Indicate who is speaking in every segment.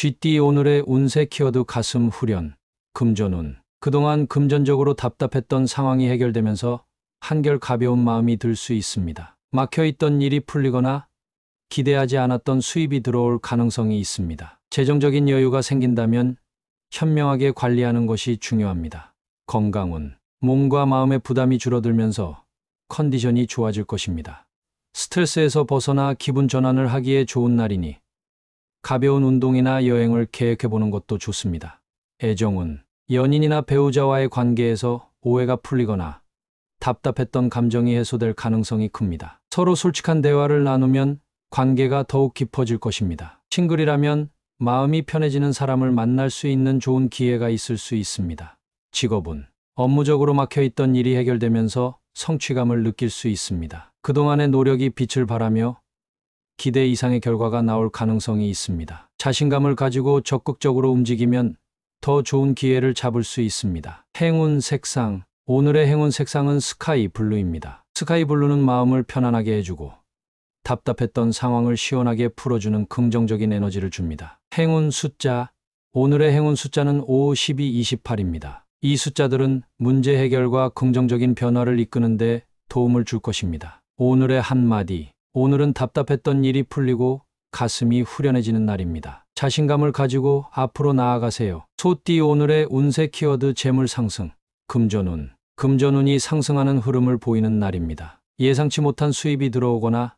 Speaker 1: GT 오늘의 운세 키워드 가슴 후련, 금전운. 그동안 금전적으로 답답했던 상황이 해결되면서 한결 가벼운 마음이 들 수 있습니다. 막혀있던 일이 풀리거나 기대하지 않았던 수입이 들어올 가능성이 있습니다. 재정적인 여유가 생긴다면 현명하게 관리하는 것이 중요합니다. 건강운. 몸과 마음의 부담이 줄어들면서 컨디션이 좋아질 것입니다. 스트레스에서 벗어나 기분 전환을 하기에 좋은 날이니 가벼운 운동이나 여행을 계획해보는 것도 좋습니다. 애정운. 연인이나 배우자와의 관계에서 오해가 풀리거나 답답했던 감정이 해소될 가능성이 큽니다. 서로 솔직한 대화를 나누면 관계가 더욱 깊어질 것입니다. 싱글이라면 마음이 편해지는 사람을 만날 수 있는 좋은 기회가 있을 수 있습니다. 직업운. 업무적으로 막혀있던 일이 해결되면서 성취감을 느낄 수 있습니다. 그동안의 노력이 빛을 발하며 기대 이상의 결과가 나올 가능성이 있습니다. 자신감을 가지고 적극적으로 움직이면 더 좋은 기회를 잡을 수 있습니다. 행운 색상. 오늘의 행운 색상은 스카이 블루입니다. 스카이 블루는 마음을 편안하게 해주고 답답했던 상황을 시원하게 풀어주는 긍정적인 에너지를 줍니다. 행운 숫자. 오늘의 행운 숫자는 5, 12, 28입니다. 이 숫자들은 문제 해결과 긍정적인 변화를 이끄는 데 도움을 줄 것입니다. 오늘의 한마디. 오늘은 답답했던 일이 풀리고 가슴이 후련해지는 날입니다. 자신감을 가지고 앞으로 나아가세요. 소띠 오늘의 운세 키워드 재물 상승, 금전운. 금전운이 상승하는 흐름을 보이는 날입니다. 예상치 못한 수입이 들어오거나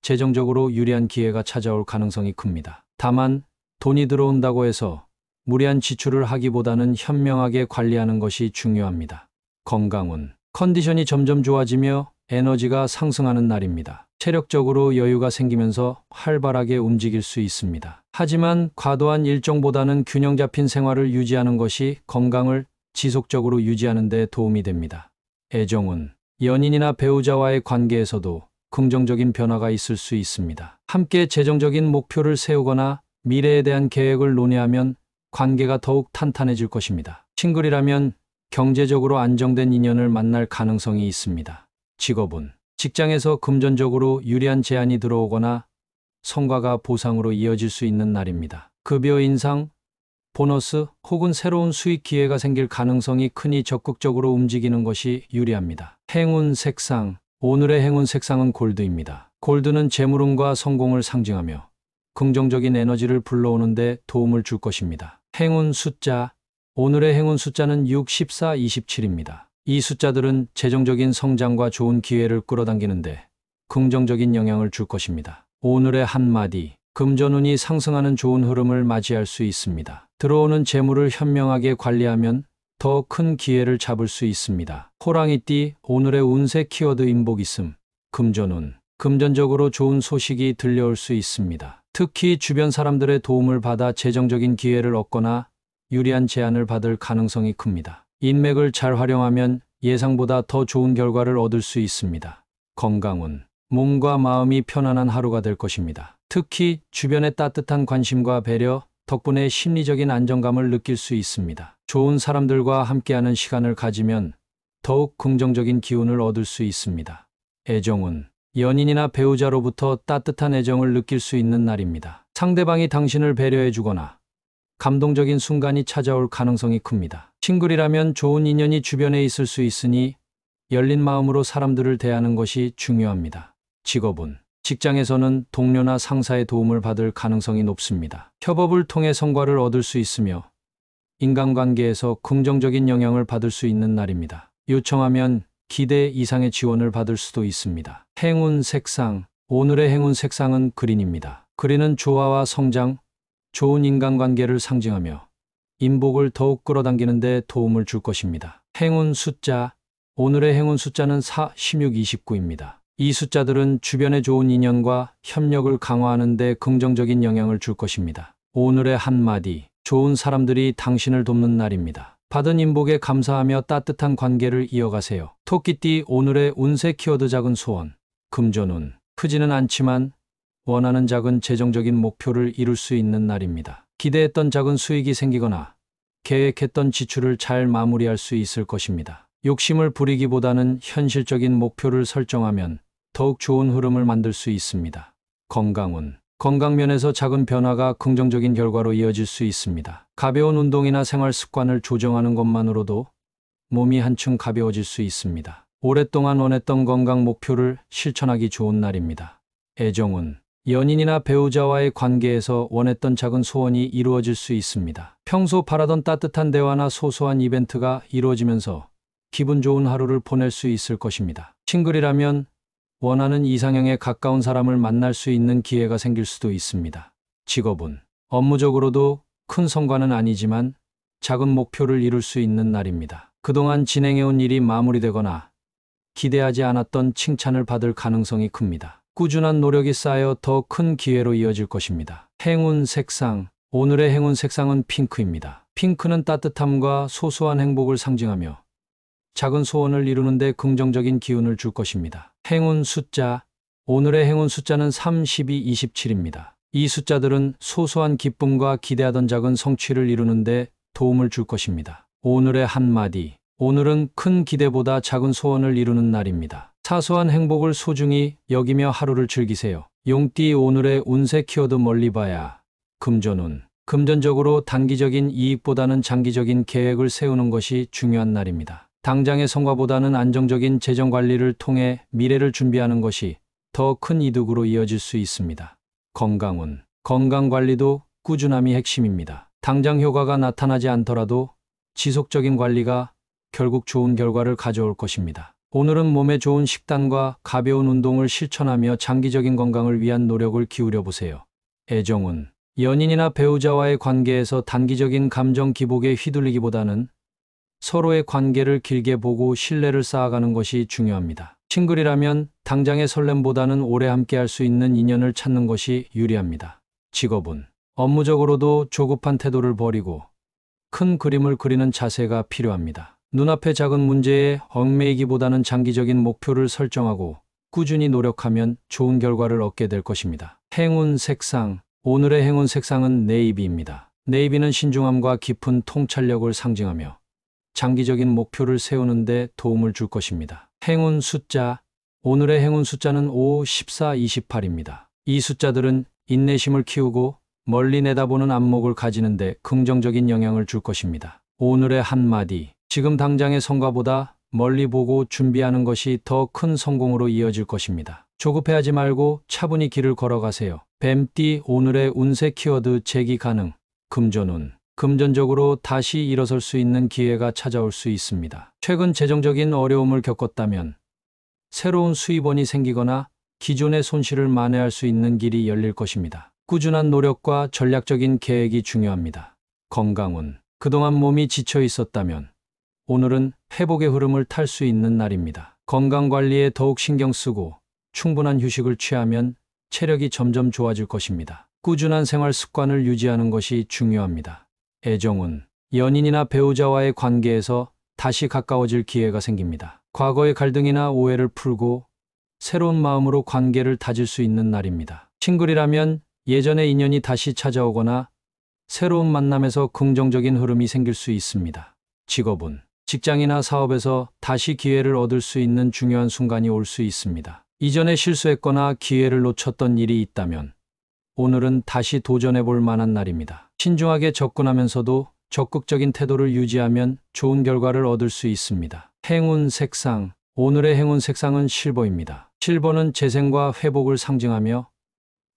Speaker 1: 재정적으로 유리한 기회가 찾아올 가능성이 큽니다. 다만 돈이 들어온다고 해서 무리한 지출을 하기보다는 현명하게 관리하는 것이 중요합니다. 건강운. 컨디션이 점점 좋아지며 에너지가 상승하는 날입니다. 체력적으로 여유가 생기면서 활발하게 움직일 수 있습니다. 하지만 과도한 일정보다는 균형 잡힌 생활을 유지하는 것이 건강을 지속적으로 유지하는 데 도움이 됩니다. 애정운. 연인이나 배우자와의 관계에서도 긍정적인 변화가 있을 수 있습니다. 함께 재정적인 목표를 세우거나 미래에 대한 계획을 논의하면 관계가 더욱 탄탄해질 것입니다. 싱글이라면 경제적으로 안정된 인연을 만날 가능성이 있습니다. 직업운. 직장에서 금전적으로 유리한 제안이 들어오거나 성과가 보상으로 이어질 수 있는 날입니다. 급여 인상, 보너스 혹은 새로운 수익 기회가 생길 가능성이 크니 적극적으로 움직이는 것이 유리합니다. 행운 색상. 오늘의 행운 색상은 골드입니다. 골드는 재물운과 성공을 상징하며 긍정적인 에너지를 불러오는 데 도움을 줄 것입니다. 행운 숫자. 오늘의 행운 숫자는 6, 14, 27입니다. 이 숫자들은 재정적인 성장과 좋은 기회를 끌어당기는데 긍정적인 영향을 줄 것입니다. 오늘의 한마디. 금전운이 상승하는 좋은 흐름을 맞이할 수 있습니다. 들어오는 재물을 현명하게 관리하면 더 큰 기회를 잡을 수 있습니다. 호랑이띠 오늘의 운세 키워드 인복 있음, 금전운. 금전적으로 좋은 소식이 들려올 수 있습니다. 특히 주변 사람들의 도움을 받아 재정적인 기회를 얻거나 유리한 제안을 받을 가능성이 큽니다. 인맥을 잘 활용하면 예상보다 더 좋은 결과를 얻을 수 있습니다. 건강운. 몸과 마음이 편안한 하루가 될 것입니다. 특히 주변의 따뜻한 관심과 배려 덕분에 심리적인 안정감을 느낄 수 있습니다. 좋은 사람들과 함께하는 시간을 가지면 더욱 긍정적인 기운을 얻을 수 있습니다. 애정운. 연인이나 배우자로부터 따뜻한 애정을 느낄 수 있는 날입니다. 상대방이 당신을 배려해주거나 감동적인 순간이 찾아올 가능성이 큽니다. 싱글이라면 좋은 인연이 주변에 있을 수 있으니 열린 마음으로 사람들을 대하는 것이 중요합니다. 직업운. 직장에서는 동료나 상사의 도움을 받을 가능성이 높습니다. 협업을 통해 성과를 얻을 수 있으며 인간관계에서 긍정적인 영향을 받을 수 있는 날입니다. 요청하면 기대 이상의 지원을 받을 수도 있습니다. 행운 색상. 오늘의 행운 색상은 그린입니다. 그린은 조화와 성장, 좋은 인간관계를 상징하며 인복을 더욱 끌어당기는 데 도움을 줄 것입니다. 행운 숫자. 오늘의 행운 숫자는 4, 16, 29입니다. 이 숫자들은 주변의 좋은 인연과 협력을 강화하는 데 긍정적인 영향을 줄 것입니다. 오늘의 한마디. 좋은 사람들이 당신을 돕는 날입니다. 받은 인복에 감사하며 따뜻한 관계를 이어가세요. 토끼띠 오늘의 운세 키워드 작은 소원, 금전운. 크지는 않지만 원하는 작은 재정적인 목표를 이룰 수 있는 날입니다. 기대했던 작은 수익이 생기거나 계획했던 지출을 잘 마무리할 수 있을 것입니다. 욕심을 부리기보다는 현실적인 목표를 설정하면 더욱 좋은 흐름을 만들 수 있습니다. 건강운. 건강면에서 작은 변화가 긍정적인 결과로 이어질 수 있습니다. 가벼운 운동이나 생활 습관을 조정하는 것만으로도 몸이 한층 가벼워질 수 있습니다. 오랫동안 원했던 건강 목표를 실천하기 좋은 날입니다. 애정운, 연인이나 배우자와의 관계에서 원했던 작은 소원이 이루어질 수 있습니다. 평소 바라던 따뜻한 대화나 소소한 이벤트가 이루어지면서 기분 좋은 하루를 보낼 수 있을 것입니다. 싱글이라면 원하는 이상형에 가까운 사람을 만날 수 있는 기회가 생길 수도 있습니다. 직업은 업무적으로도 큰 성과는 아니지만 작은 목표를 이룰 수 있는 날입니다. 그동안 진행해온 일이 마무리되거나 기대하지 않았던 칭찬을 받을 가능성이 큽니다. 꾸준한 노력이 쌓여 더 큰 기회로 이어질 것입니다. 행운 색상, 오늘의 행운 색상은 핑크입니다. 핑크는 따뜻함과 소소한 행복을 상징하며 작은 소원을 이루는 데 긍정적인 기운을 줄 것입니다. 행운 숫자, 오늘의 행운 숫자는 3, 12, 27입니다. 이 숫자들은 소소한 기쁨과 기대하던 작은 성취를 이루는 데 도움을 줄 것입니다. 오늘의 한마디, 오늘은 큰 기대보다 작은 소원을 이루는 날입니다. 사소한 행복을 소중히 여기며 하루를 즐기세요. 용띠, 오늘의 운세 키워드 멀리 봐야. 금전운, 금전적으로 단기적인 이익보다는 장기적인 계획을 세우는 것이 중요한 날입니다. 당장의 성과보다는 안정적인 재정 관리를 통해 미래를 준비하는 것이 더 큰 이득으로 이어질 수 있습니다. 건강운, 건강 관리도 꾸준함이 핵심입니다. 당장 효과가 나타나지 않더라도 지속적인 관리가 결국 좋은 결과를 가져올 것입니다. 오늘은 몸에 좋은 식단과 가벼운 운동을 실천하며 장기적인 건강을 위한 노력을 기울여 보세요. 애정운, 연인이나 배우자와의 관계에서 단기적인 감정 기복에 휘둘리기보다는 서로의 관계를 길게 보고 신뢰를 쌓아가는 것이 중요합니다. 싱글이라면 당장의 설렘보다는 오래 함께할 수 있는 인연을 찾는 것이 유리합니다. 직업은 업무적으로도 조급한 태도를 버리고 큰 그림을 그리는 자세가 필요합니다. 눈앞의 작은 문제에 얽매이기보다는 장기적인 목표를 설정하고 꾸준히 노력하면 좋은 결과를 얻게 될 것입니다. 행운 색상, 오늘의 행운 색상은 네이비입니다. 네이비는 신중함과 깊은 통찰력을 상징하며 장기적인 목표를 세우는 데 도움을 줄 것입니다. 행운 숫자, 오늘의 행운 숫자는 5, 14, 28입니다. 이 숫자들은 인내심을 키우고 멀리 내다보는 안목을 가지는 데 긍정적인 영향을 줄 것입니다. 오늘의 한마디, 지금 당장의 성과보다 멀리 보고 준비하는 것이 더 큰 성공으로 이어질 것입니다. 조급해하지 말고 차분히 길을 걸어가세요. 뱀띠, 오늘의 운세 키워드 재기 가능, 금전운, 금전적으로 다시 일어설 수 있는 기회가 찾아올 수 있습니다. 최근 재정적인 어려움을 겪었다면 새로운 수입원이 생기거나 기존의 손실을 만회할 수 있는 길이 열릴 것입니다. 꾸준한 노력과 전략적인 계획이 중요합니다. 건강운, 그동안 몸이 지쳐 있었다면 오늘은 회복의 흐름을 탈 수 있는 날입니다. 건강관리에 더욱 신경 쓰고 충분한 휴식을 취하면 체력이 점점 좋아질 것입니다. 꾸준한 생활 습관을 유지하는 것이 중요합니다. 애정운, 연인이나 배우자와의 관계에서 다시 가까워질 기회가 생깁니다. 과거의 갈등이나 오해를 풀고 새로운 마음으로 관계를 다질 수 있는 날입니다. 싱글이라면 예전의 인연이 다시 찾아오거나 새로운 만남에서 긍정적인 흐름이 생길 수 있습니다. 직업운, 직장이나 사업에서 다시 기회를 얻을 수 있는 중요한 순간이 올 수 있습니다. 이전에 실수했거나 기회를 놓쳤던 일이 있다면 오늘은 다시 도전해 볼 만한 날입니다. 신중하게 접근하면서도 적극적인 태도를 유지하면 좋은 결과를 얻을 수 있습니다. 행운 색상, 오늘의 행운 색상은 실버입니다. 실버는 재생과 회복을 상징하며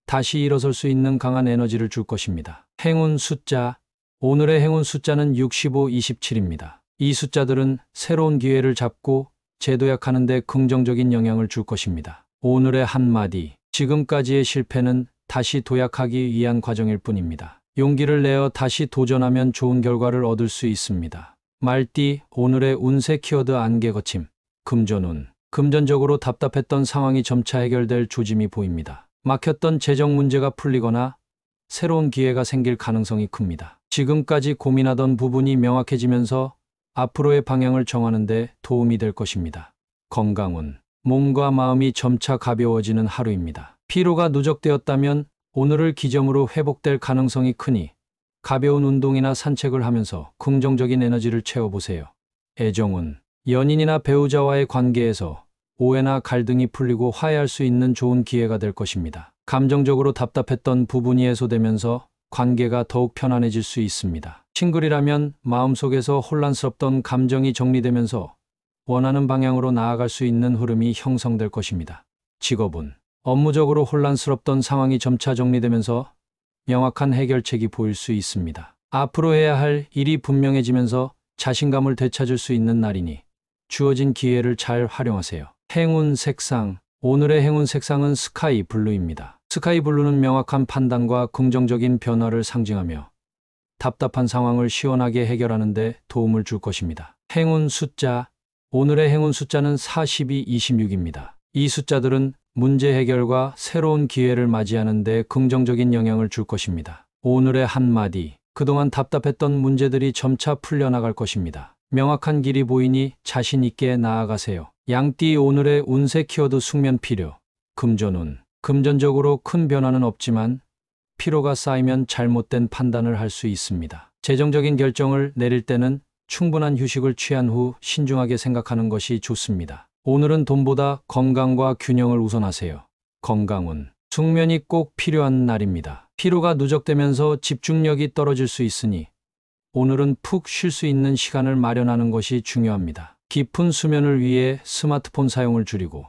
Speaker 1: 다시 일어설 수 있는 강한 에너지를 줄 것입니다. 행운 숫자, 오늘의 행운 숫자는 65, 27입니다. 이 숫자들은 새로운 기회를 잡고 재도약하는 데 긍정적인 영향을 줄 것입니다. 오늘의 한마디, 지금까지의 실패는 다시 도약하기 위한 과정일 뿐입니다. 용기를 내어 다시 도전하면 좋은 결과를 얻을 수 있습니다. 말띠, 오늘의 운세 키워드 안개 거침, 금전운, 금전적으로 답답했던 상황이 점차 해결될 조짐이 보입니다. 막혔던 재정 문제가 풀리거나 새로운 기회가 생길 가능성이 큽니다. 지금까지 고민하던 부분이 명확해지면서 앞으로의 방향을 정하는 데 도움이 될 것입니다. 건강운, 몸과 마음이 점차 가벼워지는 하루입니다. 피로가 누적되었다면 오늘을 기점으로 회복될 가능성이 크니 가벼운 운동이나 산책을 하면서 긍정적인 에너지를 채워보세요. 애정운, 연인이나 배우자와의 관계에서 오해나 갈등이 풀리고 화해할 수 있는 좋은 기회가 될 것입니다. 감정적으로 답답했던 부분이 해소되면서 관계가 더욱 편안해질 수 있습니다. 싱글이라면 마음속에서 혼란스럽던 감정이 정리되면서 원하는 방향으로 나아갈 수 있는 흐름이 형성될 것입니다. 직업은 업무적으로 혼란스럽던 상황이 점차 정리되면서 명확한 해결책이 보일 수 있습니다. 앞으로 해야 할 일이 분명해지면서 자신감을 되찾을 수 있는 날이니 주어진 기회를 잘 활용하세요. 행운 색상. 오늘의 행운 색상은 스카이 블루입니다. 스카이 블루는 명확한 판단과 긍정적인 변화를 상징하며 답답한 상황을 시원하게 해결하는 데 도움을 줄 것입니다. 행운 숫자. 오늘의 행운 숫자는 42, 26입니다. 이 숫자들은 문제 해결과 새로운 기회를 맞이하는 데 긍정적인 영향을 줄 것입니다. 오늘의 한마디. 그동안 답답했던 문제들이 점차 풀려나갈 것입니다. 명확한 길이 보이니 자신 있게 나아가세요. 양띠. 오늘의 운세 키워드 숙면 필요. 금전운. 금전적으로 큰 변화는 없지만 피로가 쌓이면 잘못된 판단을 할 수 있습니다. 재정적인 결정을 내릴 때는 충분한 휴식을 취한 후 신중하게 생각하는 것이 좋습니다. 오늘은 돈보다 건강과 균형을 우선하세요. 건강운. 숙면이 꼭 필요한 날입니다. 피로가 누적되면서 집중력이 떨어질 수 있으니 오늘은 푹 쉴 수 있는 시간을 마련하는 것이 중요합니다. 깊은 수면을 위해 스마트폰 사용을 줄이고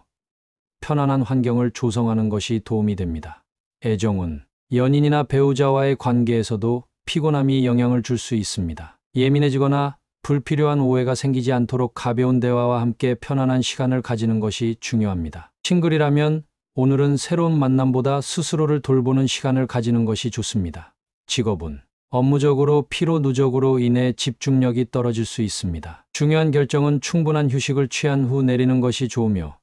Speaker 1: 편안한 환경을 조성하는 것이 도움이 됩니다. 애정운. 연인이나 배우자와의 관계에서도 피곤함이 영향을 줄 수 있습니다. 예민해지거나 불필요한 오해가 생기지 않도록 가벼운 대화와 함께 편안한 시간을 가지는 것이 중요합니다. 싱글이라면 오늘은 새로운 만남보다 스스로를 돌보는 시간을 가지는 것이 좋습니다. 직업은 업무적으로 피로 누적으로 인해 집중력이 떨어질 수 있습니다. 중요한 결정은 충분한 휴식을 취한 후 내리는 것이 좋으며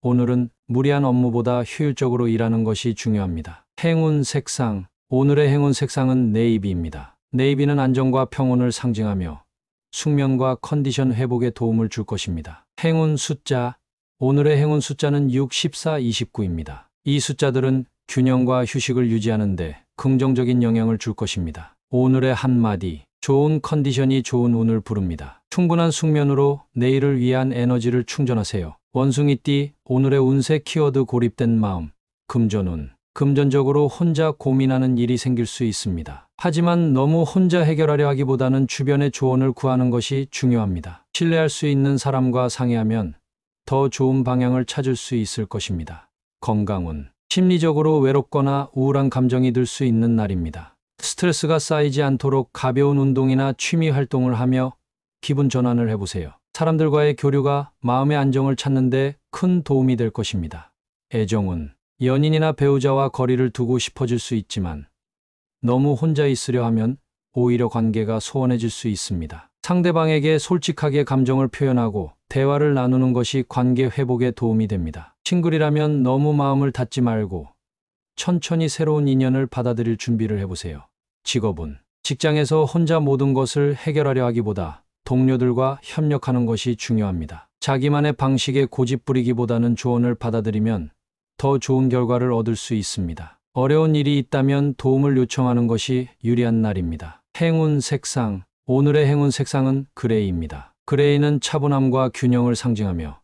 Speaker 1: 오늘은 무리한 업무보다 효율적으로 일하는 것이 중요합니다. 행운 색상. 오늘의 행운 색상은 네이비입니다. 네이비는 안정과 평온을 상징하며 숙면과 컨디션 회복에 도움을 줄 것입니다. 행운 숫자. 오늘의 행운 숫자는 6, 14, 29입니다. 이 숫자들은 균형과 휴식을 유지하는 데 긍정적인 영향을 줄 것입니다. 오늘의 한마디. 좋은 컨디션이 좋은 운을 부릅니다. 충분한 숙면으로 내일을 위한 에너지를 충전하세요. 원숭이띠. 오늘의 운세 키워드 고립된 마음. 금전운. 금전적으로 혼자 고민하는 일이 생길 수 있습니다. 하지만 너무 혼자 해결하려 하기보다는 주변의 조언을 구하는 것이 중요합니다. 신뢰할 수 있는 사람과 상의하면 더 좋은 방향을 찾을 수 있을 것입니다. 건강운. 심리적으로 외롭거나 우울한 감정이 들 수 있는 날입니다. 스트레스가 쌓이지 않도록 가벼운 운동이나 취미 활동을 하며 기분 전환을 해보세요. 사람들과의 교류가 마음의 안정을 찾는 데 큰 도움이 될 것입니다. 애정운. 연인이나 배우자와 거리를 두고 싶어질 수 있지만 너무 혼자 있으려 하면 오히려 관계가 소원해질 수 있습니다. 상대방에게 솔직하게 감정을 표현하고 대화를 나누는 것이 관계 회복에 도움이 됩니다. 싱글이라면 너무 마음을 닫지 말고 천천히 새로운 인연을 받아들일 준비를 해보세요. 직업은 직장에서 혼자 모든 것을 해결하려 하기보다 동료들과 협력하는 것이 중요합니다. 자기만의 방식에 고집 부리기보다는 조언을 받아들이면 더 좋은 결과를 얻을 수 있습니다. 어려운 일이 있다면 도움을 요청하는 것이 유리한 날입니다. 행운 색상. 오늘의 행운 색상은 그레이입니다. 그레이는 차분함과 균형을 상징하며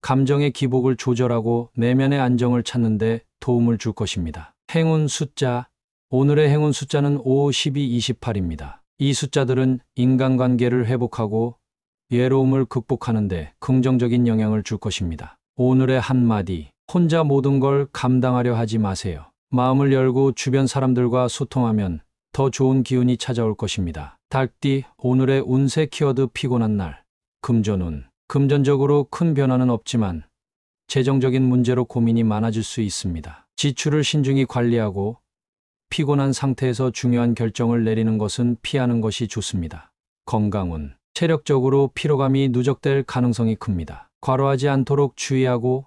Speaker 1: 감정의 기복을 조절하고 내면의 안정을 찾는 데 도움을 줄 것입니다. 행운 숫자. 오늘의 행운 숫자는 5, 12, 28입니다. 이 숫자들은 인간관계를 회복하고 외로움을 극복하는 데 긍정적인 영향을 줄 것입니다. 오늘의 한마디. 혼자 모든 걸 감당하려 하지 마세요. 마음을 열고 주변 사람들과 소통하면 더 좋은 기운이 찾아올 것입니다. 닭띠. 오늘의 운세 키워드 피곤한 날. 금전운. 금전적으로 큰 변화는 없지만 재정적인 문제로 고민이 많아질 수 있습니다. 지출을 신중히 관리하고 피곤한 상태에서 중요한 결정을 내리는 것은 피하는 것이 좋습니다. 건강운. 체력적으로 피로감이 누적될 가능성이 큽니다. 과로하지 않도록 주의하고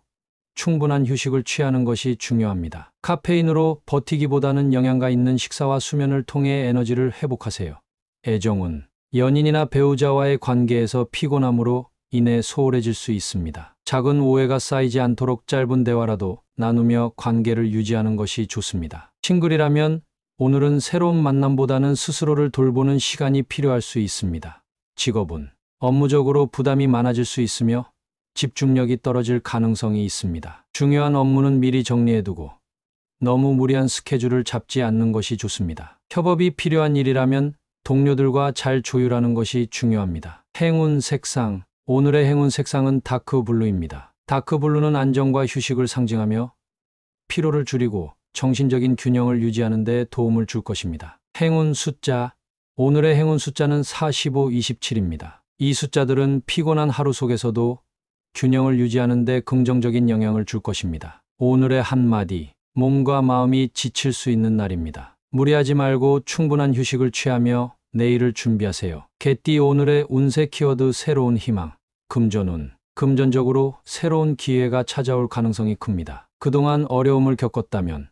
Speaker 1: 충분한 휴식을 취하는 것이 중요합니다. 카페인으로 버티기보다는 영양가 있는 식사와 수면을 통해 에너지를 회복하세요. 애정운. 연인이나 배우자와의 관계에서 피곤함으로 인해 소홀해질 수 있습니다. 작은 오해가 쌓이지 않도록 짧은 대화라도 나누며 관계를 유지하는 것이 좋습니다. 싱글이라면 오늘은 새로운 만남보다는 스스로를 돌보는 시간이 필요할 수 있습니다. 직업은 업무적으로 부담이 많아질 수 있으며 집중력이 떨어질 가능성이 있습니다. 중요한 업무는 미리 정리해두고 너무 무리한 스케줄을 잡지 않는 것이 좋습니다. 협업이 필요한 일이라면 동료들과 잘 조율하는 것이 중요합니다. 행운 색상. 오늘의 행운 색상은 다크블루입니다. 다크블루는 안정과 휴식을 상징하며 피로를 줄이고 정신적인 균형을 유지하는 데 도움을 줄 것입니다. 행운 숫자. 오늘의 행운 숫자는 45, 27입니다. 이 숫자들은 피곤한 하루 속에서도 균형을 유지하는 데 긍정적인 영향을 줄 것입니다. 오늘의 한마디. 몸과 마음이 지칠 수 있는 날입니다. 무리하지 말고 충분한 휴식을 취하며 내일을 준비하세요. 개띠. 오늘의 운세 키워드 새로운 희망. 금전운. 금전적으로 새로운 기회가 찾아올 가능성이 큽니다. 그동안 어려움을 겪었다면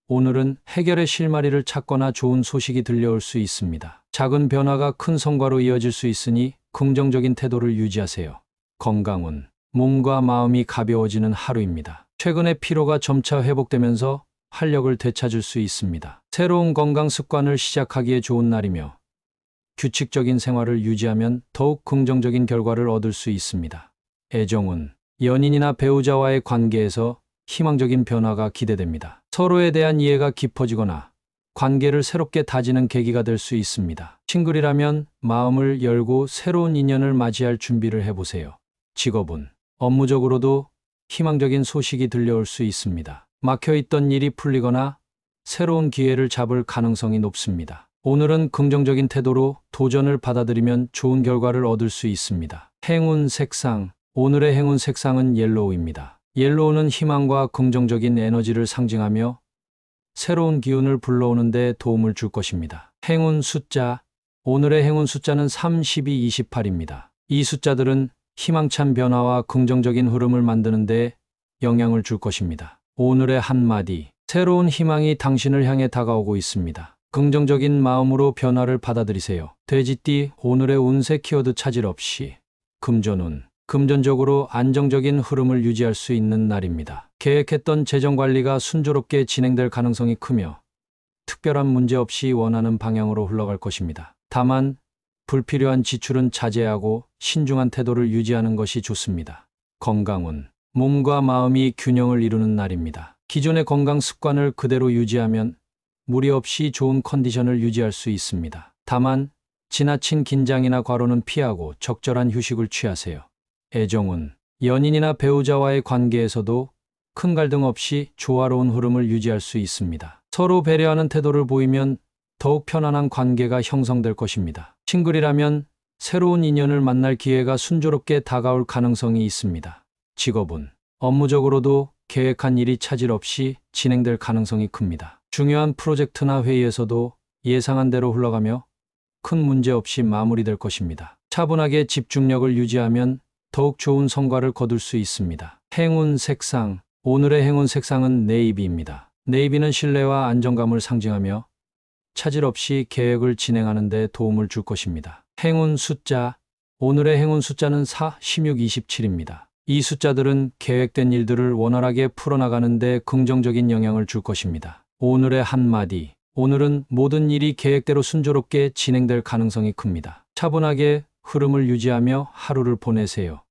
Speaker 1: 오늘은 해결의 실마리를 찾거나 좋은 소식이 들려올 수 있습니다. 작은 변화가 큰 성과로 이어질 수 있으니 긍정적인 태도를 유지하세요. 건강운. 몸과 마음이 가벼워지는 하루입니다. 최근의 피로가 점차 회복되면서 활력을 되찾을 수 있습니다. 새로운 건강 습관을 시작하기에 좋은 날이며 규칙적인 생활을 유지하면 더욱 긍정적인 결과를 얻을 수 있습니다. 애정운. 연인이나 배우자와의 관계에서 희망적인 변화가 기대됩니다. 서로에 대한 이해가 깊어지거나 관계를 새롭게 다지는 계기가 될 수 있습니다. 싱글이라면 마음을 열고 새로운 인연을 맞이할 준비를 해보세요. 직업운. 업무적으로도 희망적인 소식이 들려올 수 있습니다. 막혀있던 일이 풀리거나 새로운 기회를 잡을 가능성이 높습니다. 오늘은 긍정적인 태도로 도전을 받아들이면 좋은 결과를 얻을 수 있습니다. 행운 색상. 오늘의 행운 색상은 옐로우입니다. 옐로우는 희망과 긍정적인 에너지를 상징하며 새로운 기운을 불러오는 데 도움을 줄 것입니다. 행운 숫자. 오늘의 행운 숫자는 32, 28입니다. 이 숫자들은 희망찬 변화와 긍정적인 흐름을 만드는 데 영향을 줄 것입니다. 오늘의 한마디. 새로운 희망이 당신을 향해 다가오고 있습니다. 긍정적인 마음으로 변화를 받아들이세요. 돼지띠. 오늘의 운세 키워드 차질 없이 금전운. 금전적으로 안정적인 흐름을 유지할 수 있는 날입니다. 계획했던 재정 관리가 순조롭게 진행될 가능성이 크며 특별한 문제 없이 원하는 방향으로 흘러갈 것입니다. 다만 불필요한 지출은 자제하고 신중한 태도를 유지하는 것이 좋습니다. 건강운. 몸과 마음이 균형을 이루는 날입니다. 기존의 건강 습관을 그대로 유지하면 무리 없이 좋은 컨디션을 유지할 수 있습니다. 다만 지나친 긴장이나 과로는 피하고 적절한 휴식을 취하세요. 애정운. 연인이나 배우자와의 관계에서도 큰 갈등 없이 조화로운 흐름을 유지할 수 있습니다. 서로 배려하는 태도를 보이면 더욱 편안한 관계가 형성될 것입니다. 싱글이라면 새로운 인연을 만날 기회가 순조롭게 다가올 가능성이 있습니다. 직업운. 업무적으로도 계획한 일이 차질 없이 진행될 가능성이 큽니다. 중요한 프로젝트나 회의에서도 예상한 대로 흘러가며 큰 문제 없이 마무리될 것입니다. 차분하게 집중력을 유지하면 더욱 좋은 성과를 거둘 수 있습니다. 행운 색상. 오늘의 행운 색상은 네이비입니다. 네이비는 신뢰와 안정감을 상징하며 차질 없이 계획을 진행하는 데 도움을 줄 것입니다. 행운 숫자. 오늘의 행운 숫자는 4, 16, 27입니다. 이 숫자들은 계획된 일들을 원활하게 풀어나가는 데 긍정적인 영향을 줄 것입니다. 오늘의 한마디. 오늘은 모든 일이 계획대로 순조롭게 진행될 가능성이 큽니다. 차분하게 흐름을 유지하며 하루를 보내세요.